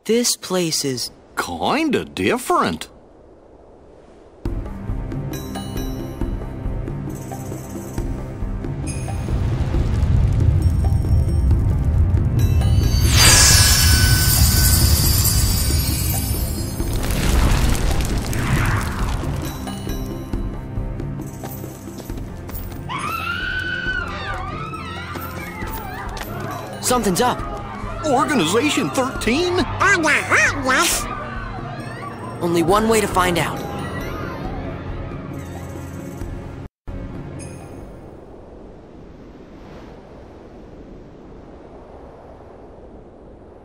This place is... kinda different. Something's up. Organization 13? Yes. Only one way to find out.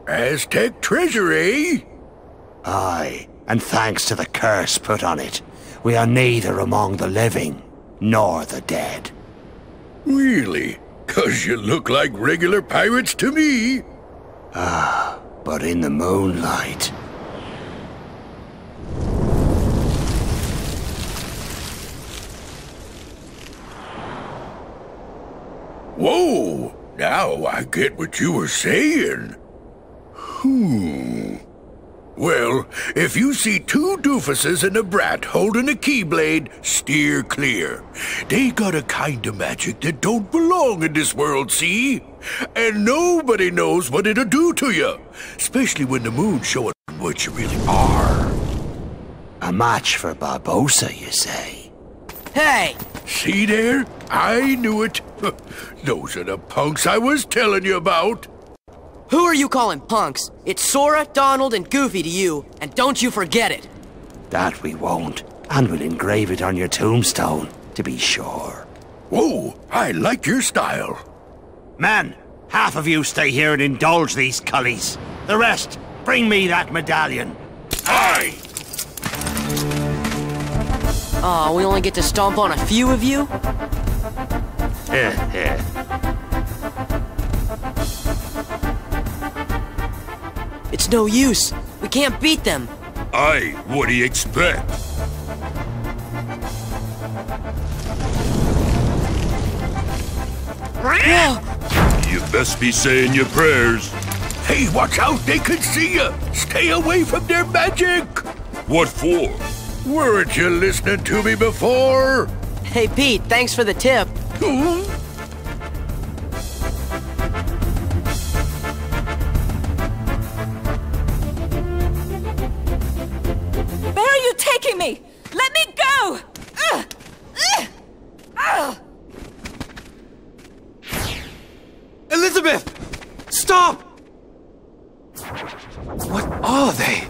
Aztec treasury? Aye, and thanks to the curse put on it, we are neither among the living nor the dead. Really? 'Cause you look like regular pirates to me. Ah, but in the moonlight. Whoa! Now I get what you were saying. Well, if you see two doofuses and a brat holding a keyblade, steer clear. They got a kind of magic that don't belong in this world, see? And nobody knows what it'll do to you, especially when the moon's showing what you really are. A match for Barbosa, you say? Hey! See there? I knew it. Those are the punks I was telling you about. Who are you calling punks? It's Sora, Donald, and Goofy to you, and don't you forget it! That we won't, and we'll engrave it on your tombstone, to be sure. Whoa, I like your style. Men, half of you stay here and indulge these cullies. The rest, bring me that medallion. Aye! Aw, we only get to stomp on a few of you? It's no use. We can't beat them. Aye, what do you expect? You best be saying your prayers. Hey, watch out, they can see you. Stay away from their magic. What for? Weren't you listening to me before? Hey, Pete, thanks for the tip. Where are you taking me? Let me go! Elizabeth! Stop! What are they?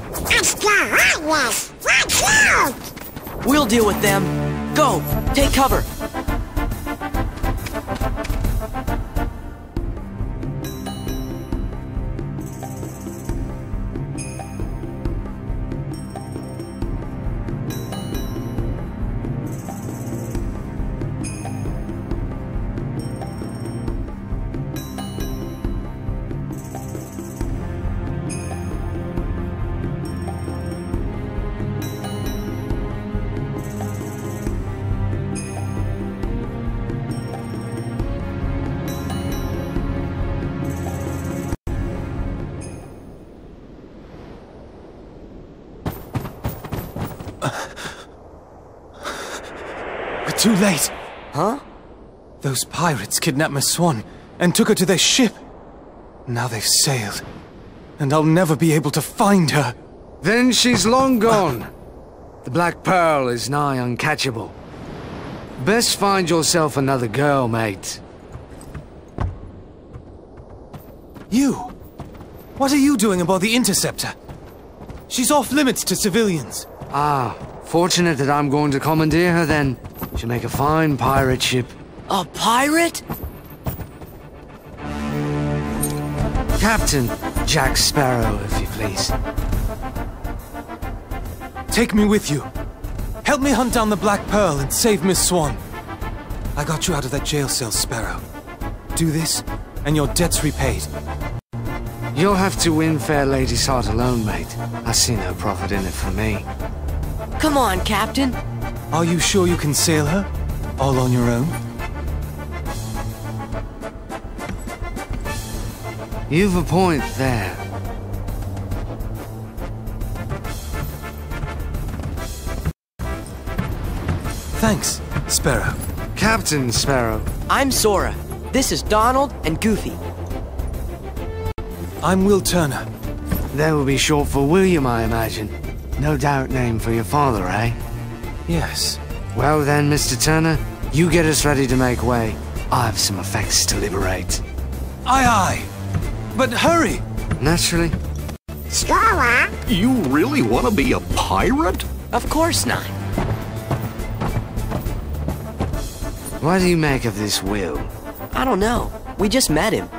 We'll deal with them. Go! Take cover! Too late. Huh? Those pirates kidnapped Miss Swan and took her to their ship. Now they've sailed, and I'll never be able to find her. Then she's long gone. The Black Pearl is nigh uncatchable. Best find yourself another girl, mate. You? What are you doing aboard the Interceptor? She's off limits to civilians. Ah, fortunate that I'm going to commandeer her then. She'll make a fine pirate ship. A pirate? Captain Jack Sparrow, if you please. Take me with you. Help me hunt down the Black Pearl and save Miss Swan. I got you out of that jail cell, Sparrow. Do this, and your debt's repaid. You'll have to win fair lady's heart alone, mate. I see no profit in it for me. Come on, Captain. Are you sure you can sail her? All on your own? You've a point there. Thanks, Sparrow. Captain Sparrow. I'm Sora. This is Donald and Goofy. I'm Will Turner. That will be short for William, I imagine. No doubt name for your father, eh? Yes. Well then, Mr. Turner, you get us ready to make way. I have some effects to liberate. Aye, aye. But hurry! Naturally. You really want to be a pirate? Of course not. What do you make of this Will? I don't know. We just met him.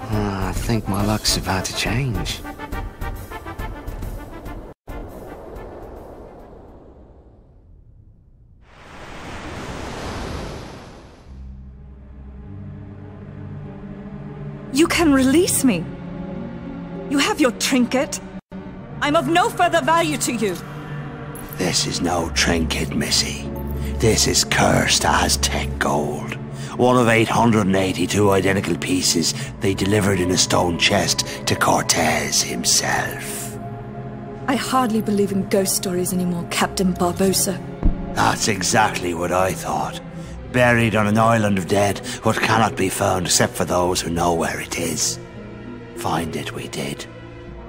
I think my luck's about to change. You can release me. You have your trinket. I'm of no further value to you. This is no trinket, Missy. This is cursed Aztec gold. One of 882 identical pieces they delivered in a stone chest to Cortez himself. I hardly believe in ghost stories anymore, Captain Barbosa. That's exactly what I thought. Buried on an island of dead, what cannot be found except for those who know where it is. Find it we did.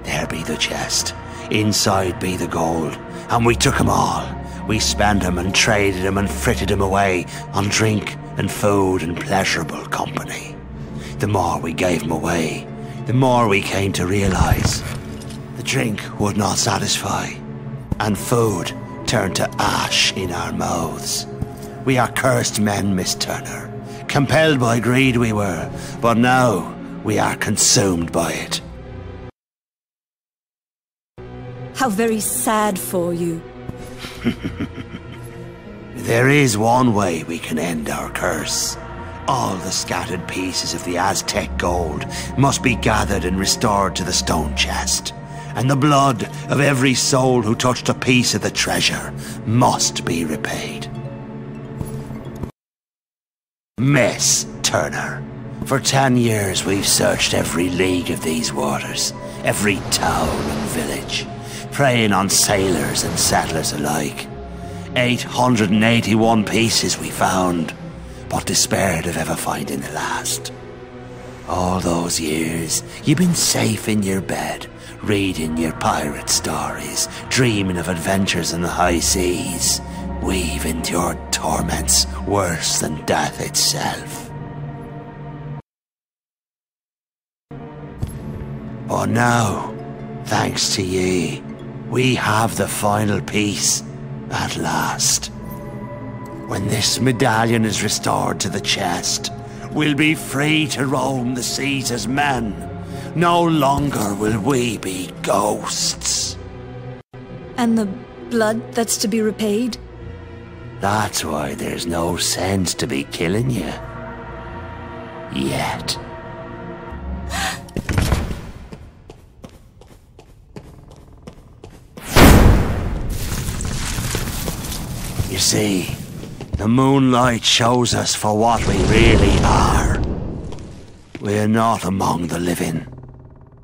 There be the chest. Inside be the gold. And we took 'em all. We spent 'em and traded 'em and fritted 'em away on drink and food and pleasurable company. The more we gave 'em away, the more we came to realize the drink would not satisfy, and food turned to ash in our mouths. We are cursed men, Miss Turner. Compelled by greed we were, but now we are consumed by it. How very sad for you. There is one way we can end our curse. All the scattered pieces of the Aztec gold must be gathered and restored to the stone chest. And the blood of every soul who touched a piece of the treasure must be repaid. Miss Turner, for 10 years we've searched every league of these waters, every town and village, preying on sailors and settlers alike. 881 pieces we found, but despaired of ever finding the last. All those years, you've been safe in your bed, reading your pirate stories, dreaming of adventures in the high seas. We've endured torments worse than death itself. But now, thanks to ye, we have the final piece at last. When this medallion is restored to the chest, we'll be free to roam the seas as men. No longer will we be ghosts. And the blood that's to be repaid? That's why there's no sense to be killing you. Yet. You see, the moonlight shows us for what we really are. We're not among the living,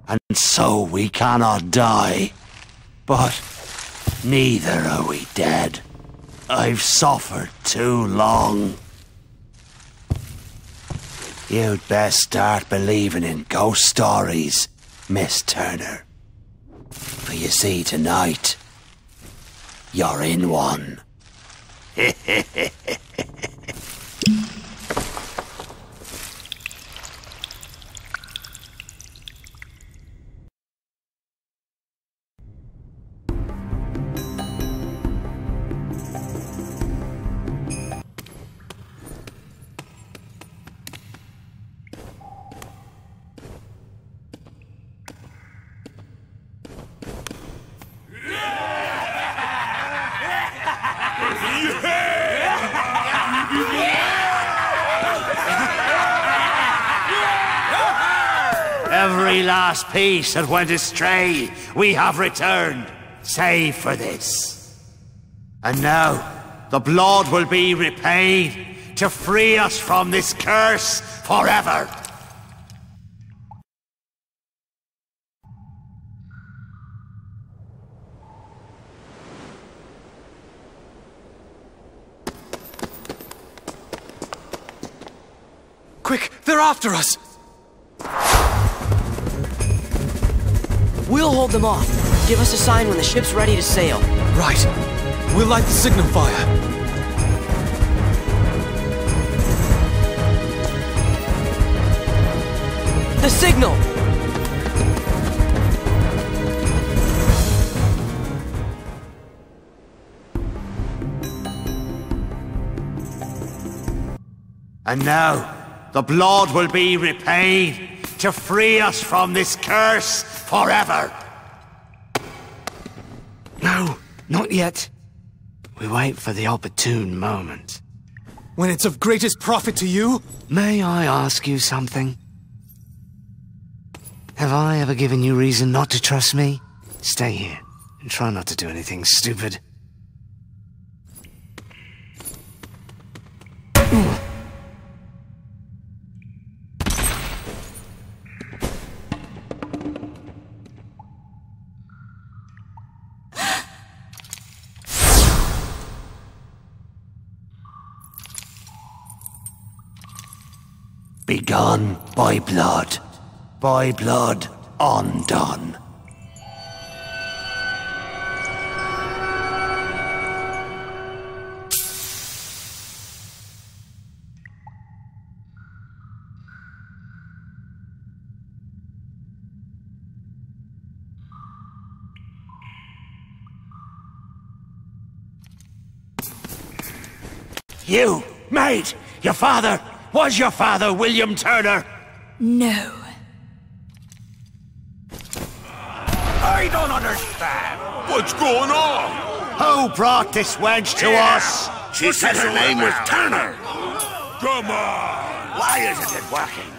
and so we cannot die. But neither are we dead. I've suffered too long. You'd best start believing in ghost stories, Miss Turner. For you see, tonight, you're in one. Every last piece that went astray, we have returned, save for this. And now, the blood will be repaid to free us from this curse forever. They're after us! We'll hold them off. Give us a sign when the ship's ready to sail. Right. We'll light the signal fire. The signal! And now, the blood will be repaid to free us from this curse forever. No, not yet. We wait for the opportune moment. When it's of greatest profit to you? May I ask you something? Have I ever given you reason not to trust me? Stay here, and try not to do anything stupid. Begun by blood undone. You, mate, your father, was your father William Turner? No. I don't understand. What's going on? Who brought this wench to us? She said her name was Turner. Come on! Why isn't it working?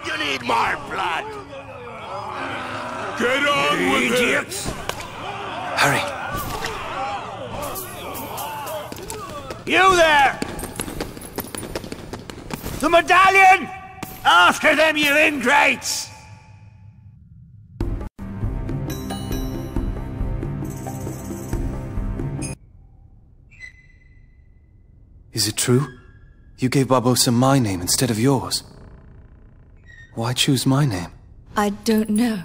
You need more blood. Get on with Idiots. Hurry. You there! The medallion! After them, you ingrates! Is it true? You gave Barbosa my name instead of yours. Why choose my name? I don't know.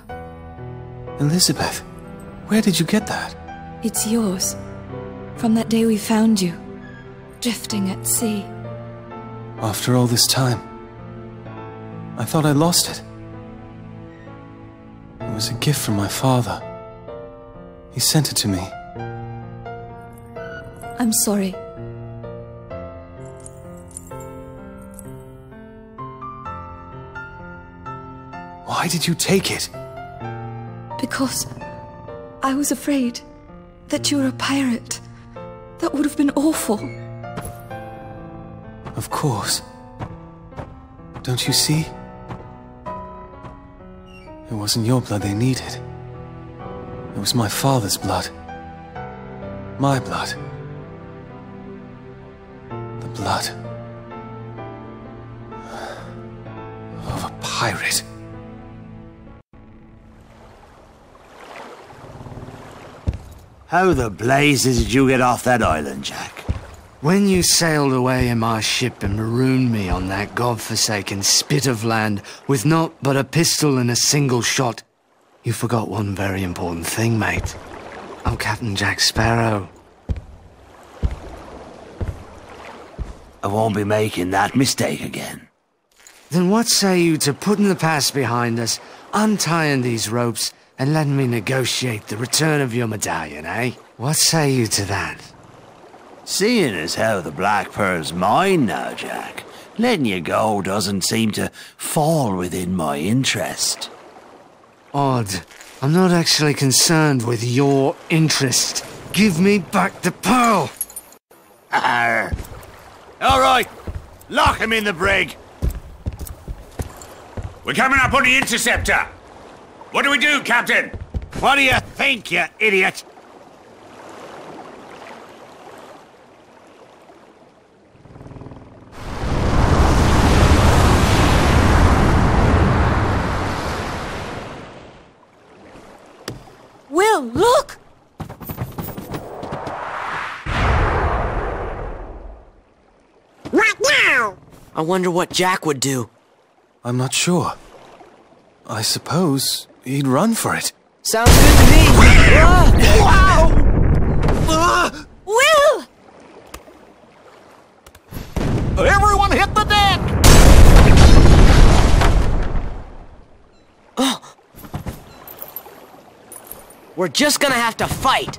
Elizabeth, where did you get that? It's yours. From that day we found you, drifting at sea. After all this time, I thought I lost it. It was a gift from my father. He sent it to me. I'm sorry. Why did you take it? Because I was afraid that you were a pirate. That would have been awful. Of course. Don't you see? It wasn't your blood they needed. It was my father's blood. My blood. The blood of a pirate. How the blazes did you get off that island, Jack? When you sailed away in my ship and marooned me on that godforsaken spit of land with naught but a pistol and a single shot, you forgot one very important thing, mate. I'm Captain Jack Sparrow. I won't be making that mistake again. Then what say you to putting the past behind us, untying these ropes, and letting me negotiate the return of your medallion, eh? What say you to that? Seeing as how the Black Pearl's mine now, Jack, letting you go doesn't seem to fall within my interest. Odd. I'm not actually concerned with your interest. Give me back the pearl! Arr. All right, lock him in the brig. We're coming up on the interceptor. What do we do, Captain? What do you think, you idiot? Will, look! I wonder what Jack would do. I'm not sure. I suppose he'd run for it. Sounds good to me. Will! Everyone hit the deck! We're just gonna have to fight.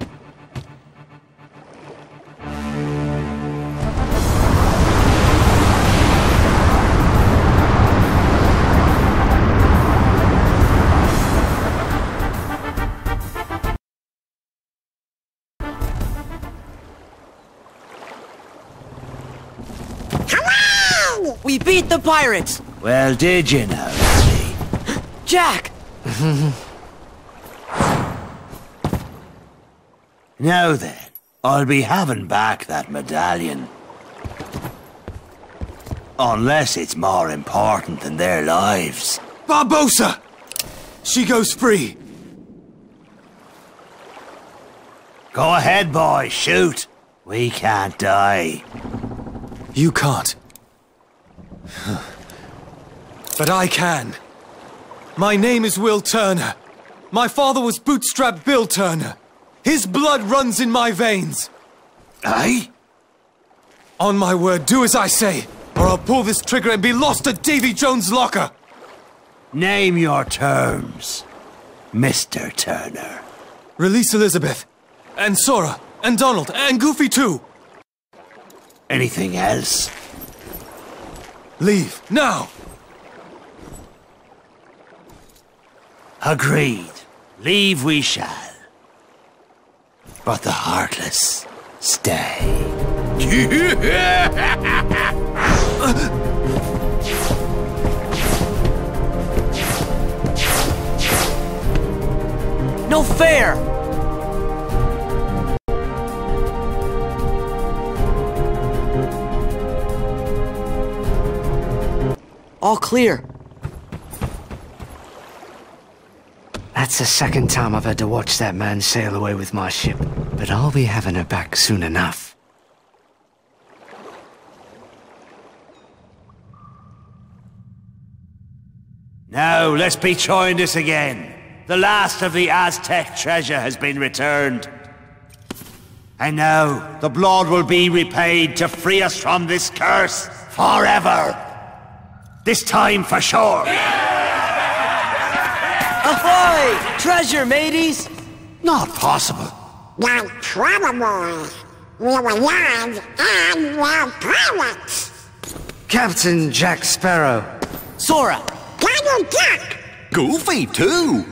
We beat the pirates! Well, did you know, Daddy? Jack! Now then, I'll be having back that medallion. Unless it's more important than their lives. Barbossa! She goes free. Go ahead, boy, shoot. We can't die. You can't. But I can. My name is Will Turner. My father was Bootstrap Bill Turner. His blood runs in my veins. Aye? On my word, do as I say, or I'll pull this trigger and be lost at Davy Jones' locker. Name your terms, Mr. Turner. Release Elizabeth, and Sora, and Donald, and Goofy too. Anything else? Leave, now! Agreed. Leave we shall. But the Heartless stay. No fair! All clear. That's the second time I've had to watch that man sail away with my ship, but I'll be having her back soon enough. Now, let's be trying this again. The last of the Aztec treasure has been returned. And now, the blood will be repaid to free us from this curse forever. This time for sure. Ahoy! Treasure, mateys! Not possible. Not probable. We were young and we're pirates. Captain Jack Sparrow. Sora! Double Duck. Goofy, too.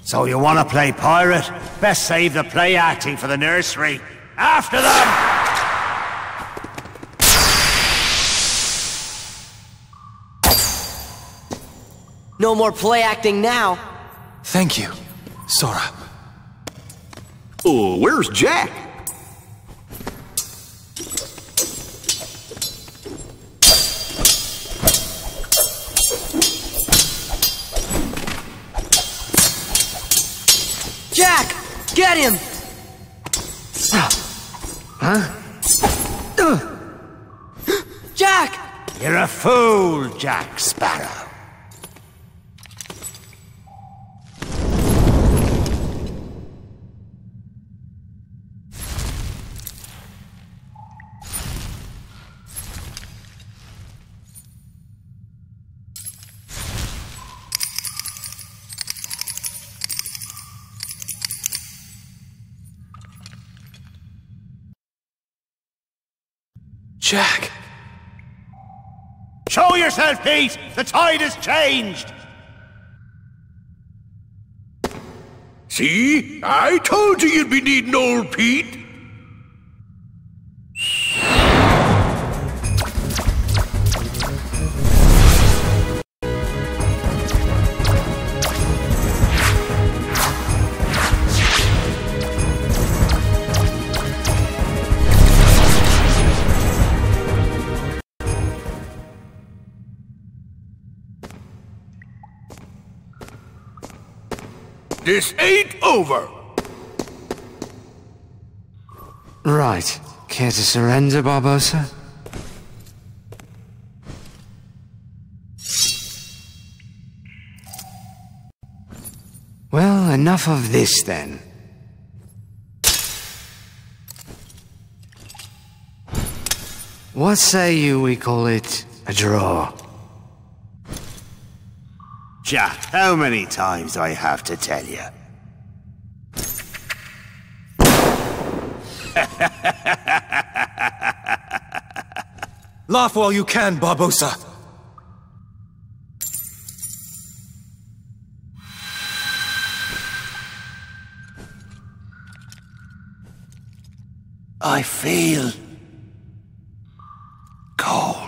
So you want to play pirate? Best save the play acting for the nursery. After them! No more play acting now. Thank you, Sora. Oh, where's Jack? Jack! Get him! Huh? Jack! You're a fool, Jack Sparrow. Jack! Show yourself, Pete! The tide has changed! See? I told you you'd be needing old Pete. This ain't over! Right. Care to surrender, Barbossa? enough of this then. What say you we call it a draw? Jack, how many times do I have to tell you? Laugh while you can, Barbosa. I feel cold.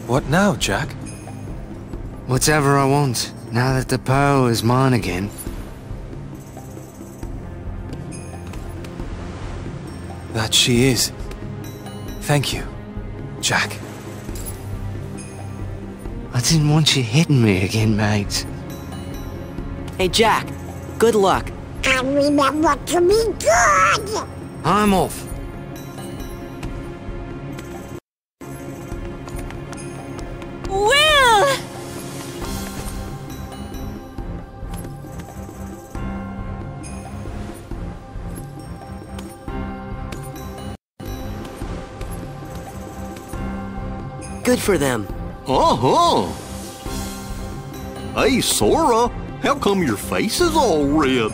What now, Jack? Whatever I want, now that the pearl is mine again. That she is. Thank you, Jack. I didn't want you hitting me again, mate. Hey, Jack. Good luck. And remember to be good. I'm off. Will! Good for them. Uh-huh. Hey, Sora, how come your face is all red?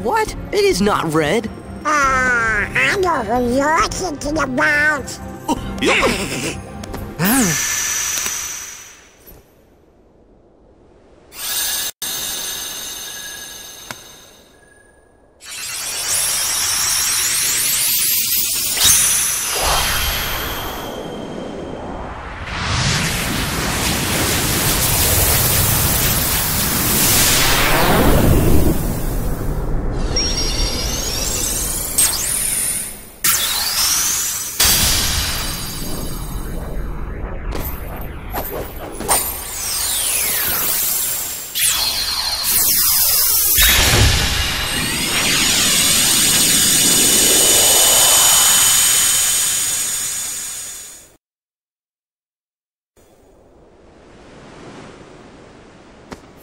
What? It is not red. I know who you're thinking about.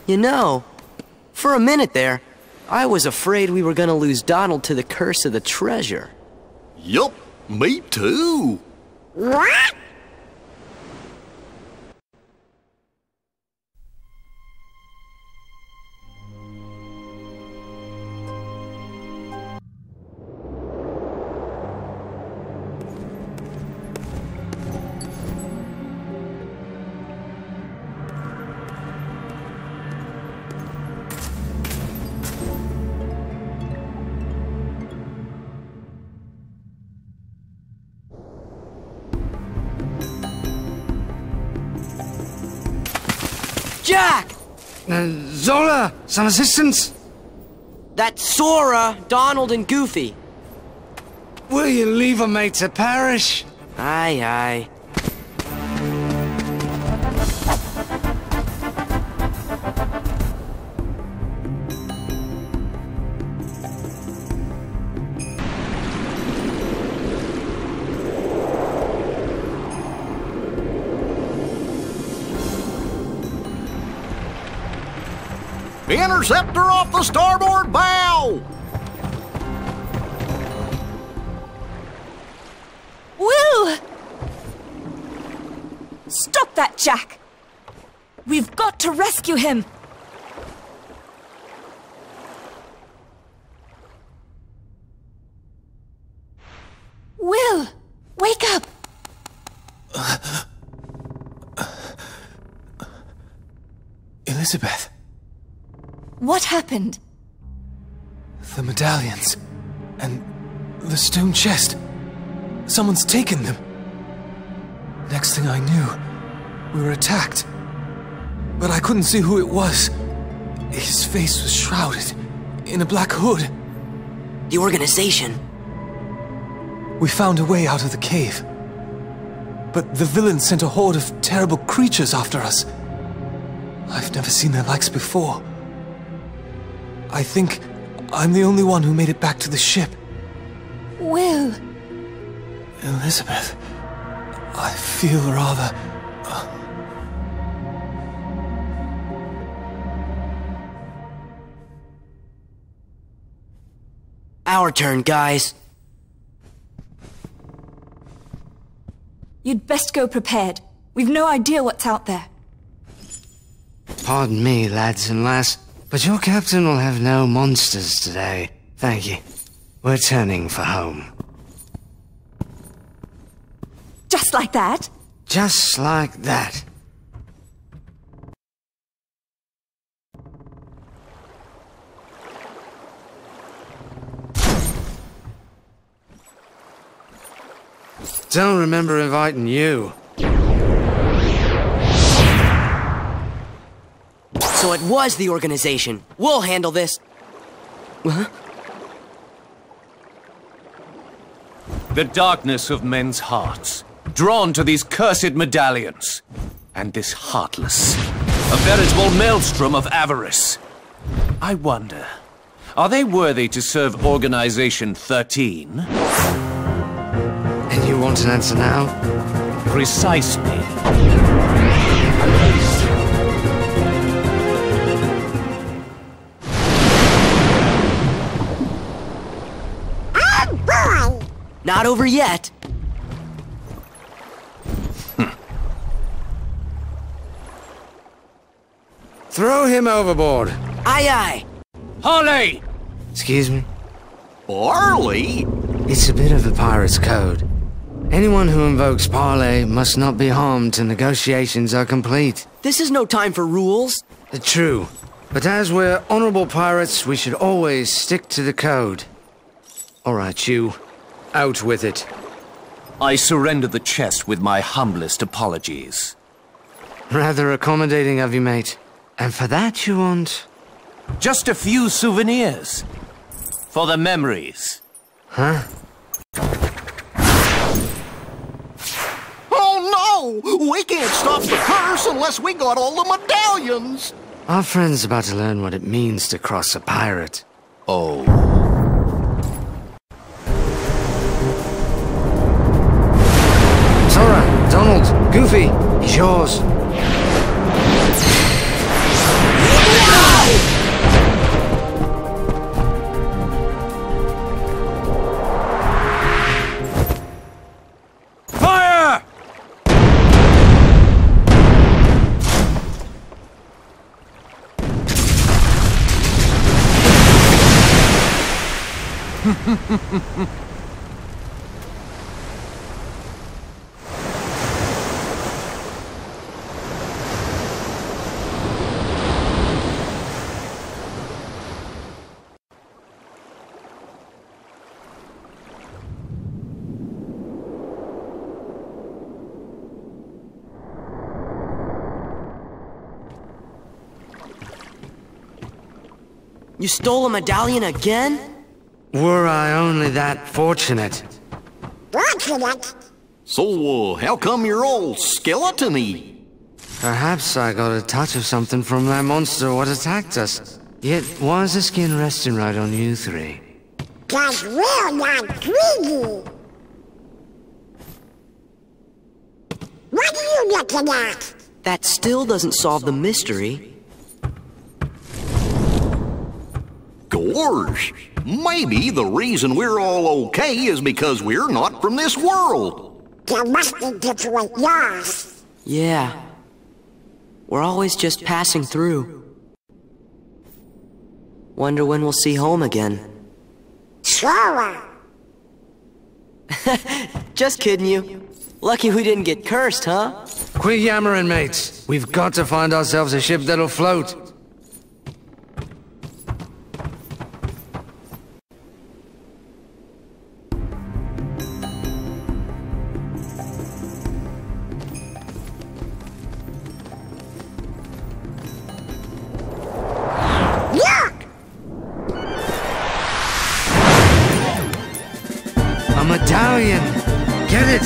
You know, for a minute there, I was afraid we were gonna lose Donald to the curse of the treasure. Yup, me too. What? Jack! Zola! Some assistance? That's Sora, Donald, and Goofy. Will you leave a mate to perish? Aye, aye. Interceptor off the starboard bow! Will! Stop that, Jack! We've got to rescue him! Will! Wake up! Elizabeth. What happened? The medallions. And the stone chest. Someone's taken them. Next thing I knew, we were attacked. But I couldn't see who it was. His face was shrouded in a black hood. The organization. We found a way out of the cave. But the villains sent a horde of terrible creatures after us. I've never seen their likes before. I think I'm the only one who made it back to the ship. Will. Elizabeth, I feel rather... Our turn, guys. You'd best go prepared. We've no idea what's out there. Pardon me, lads and lass, but your captain will have no monsters today. Thank you. We're turning for home. Just like that? Just like that. Don't remember inviting you. So it was the organization. We'll handle this. Huh? The darkness of men's hearts, drawn to these cursed medallions, and this heartless, a veritable maelstrom of avarice. I wonder, are they worthy to serve Organization 13? And you want an answer now? Precisely. Not over yet. Throw him overboard. Aye, aye. Harley! Excuse me? Barley? It's a bit of a pirate's code. Anyone who invokes parley must not be harmed till negotiations are complete. This is no time for rules. True. But as we're honorable pirates, we should always stick to the code. All right, you. Out with it. I surrender the chest with my humblest apologies. Rather accommodating of you, mate. And for that you want... Just a few souvenirs. For the memories. Huh? Oh no! We can't stop the curse unless we got all the medallions! Our friend's about to learn what it means to cross a pirate. Oh. Sora, Donald, Goofy, it's yours. Fire! You stole a medallion again? Were I only that fortunate. Fortunate? So, how come you're all skeleton-y? Perhaps I got a touch of something from that monster what attacked us. Yet, why's the skin resting right on you three? 'Cause we're not greedy. What are you looking at? That still doesn't solve the mystery. Gorge, maybe the reason we're all okay is because we're not from this world. There must be different laws. Yeah. We're always just passing through. Wonder when we'll see home again. Sure. Just kidding you. Lucky we didn't get cursed, huh? Quit yammering, mates. We've got to find ourselves a ship that'll float. A medallion! Get it!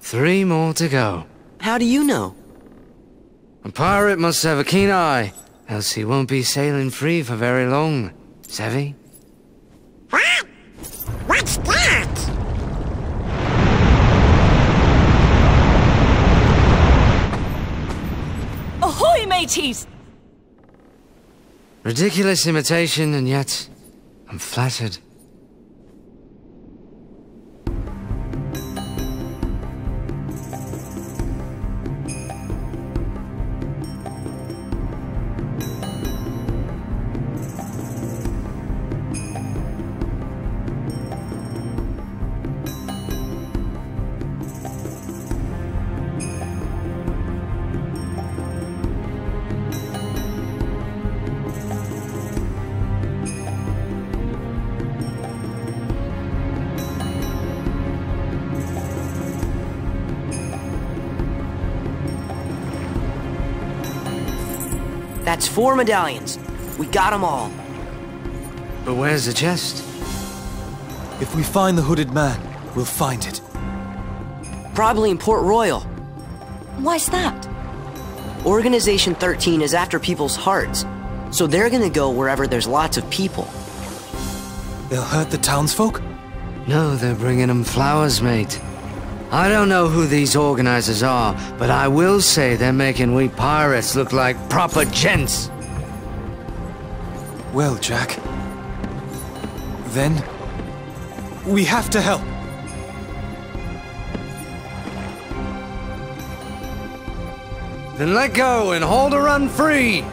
Three more to go. How do you know? A pirate must have a keen eye, else he won't be sailing free for very long. Savvy? What? What's that? Ahoy, mateys! Ridiculous imitation, and yet I'm flattered. That's 4 medallions. We got them all. But where's the chest? If we find the hooded man, we'll find it. Probably in Port Royal. Why's that? Organization 13 is after people's hearts, so they're gonna go wherever there's lots of people. They'll hurt the townsfolk? No, they're bringing them flowers, mate. I don't know who these organizers are, but I will say they're making we pirates look like proper gents. Well, Jack. Then, we have to help. Then let go and hold a run free!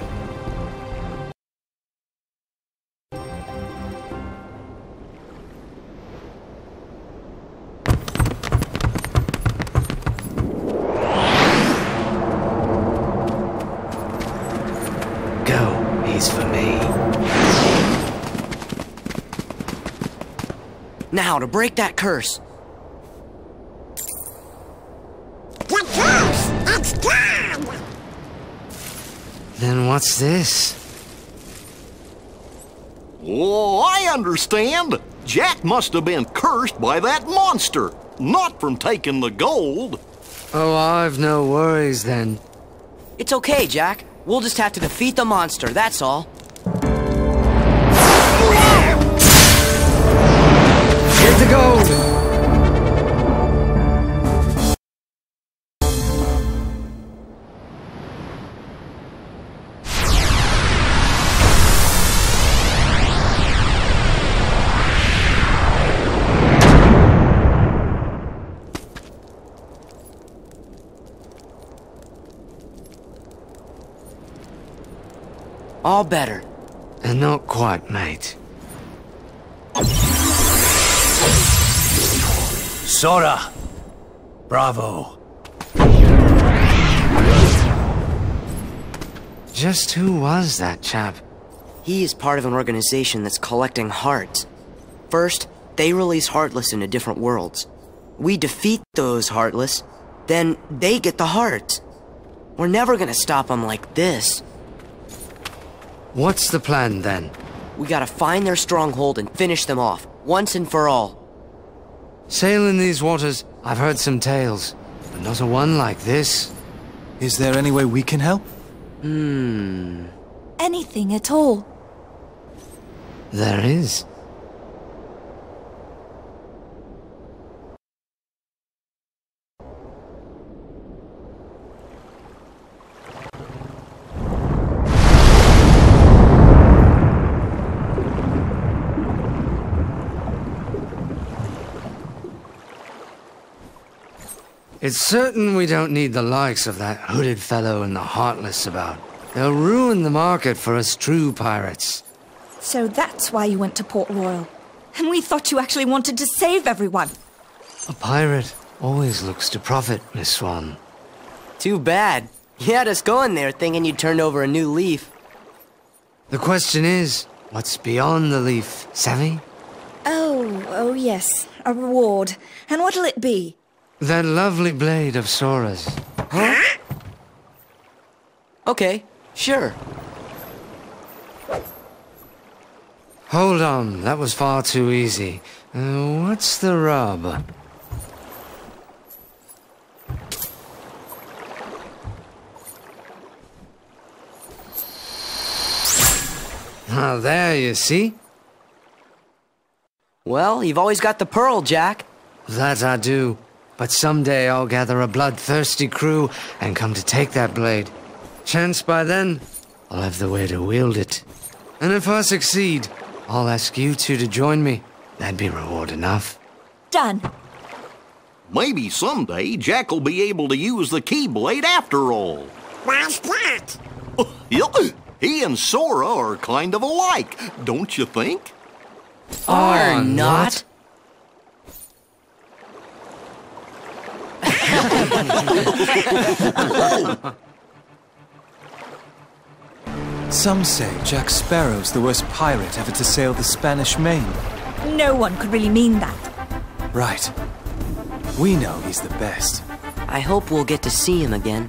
Go, he's for me. Now, to break that curse. The curse! It's gone! Then what's this? Oh, I understand. Jack must have been cursed by that monster, not from taking the gold. Oh, I've no worries then. It's okay, Jack. We'll just have to defeat the monster, that's all. Get the gold! All better. And not quite, mate. Sora! Bravo! Just who was that chap? He is part of an organization that's collecting hearts. First, they release Heartless into different worlds. We defeat those Heartless, then they get the hearts. We're never gonna stop them like this. What's the plan, then? We gotta find their stronghold and finish them off, once and for all. Sailing these waters, I've heard some tales, but not a one like this. Is there any way we can help? Anything at all. There is. It's certain we don't need the likes of that hooded fellow and the Heartless about. They'll ruin the market for us true pirates. So that's why you went to Port Royal. And we thought you actually wanted to save everyone. A pirate always looks to profit, Miss Swan. Too bad. You had us going there thinking you turned over a new leaf. The question is, what's beyond the leaf, savvy? Oh yes. A reward. And what'll it be? That lovely blade of Sora's. Huh? Okay, sure. Hold on, that was far too easy. What's the rub? Ah, there, you see? Well, you've always got the pearl, Jack. That I do. But someday I'll gather a bloodthirsty crew and come to take that blade. Chance by then, I'll have the way to wield it. And if I succeed, I'll ask you two to join me. That'd be reward enough. Done. Maybe someday Jack will be able to use the Keyblade after all. Why's that? He and Sora are kind of alike, don't you think? Are not. Some say Jack Sparrow's the worst pirate ever to sail the Spanish Main. No one could really mean that. Right. We know he's the best. I hope we'll get to see him again.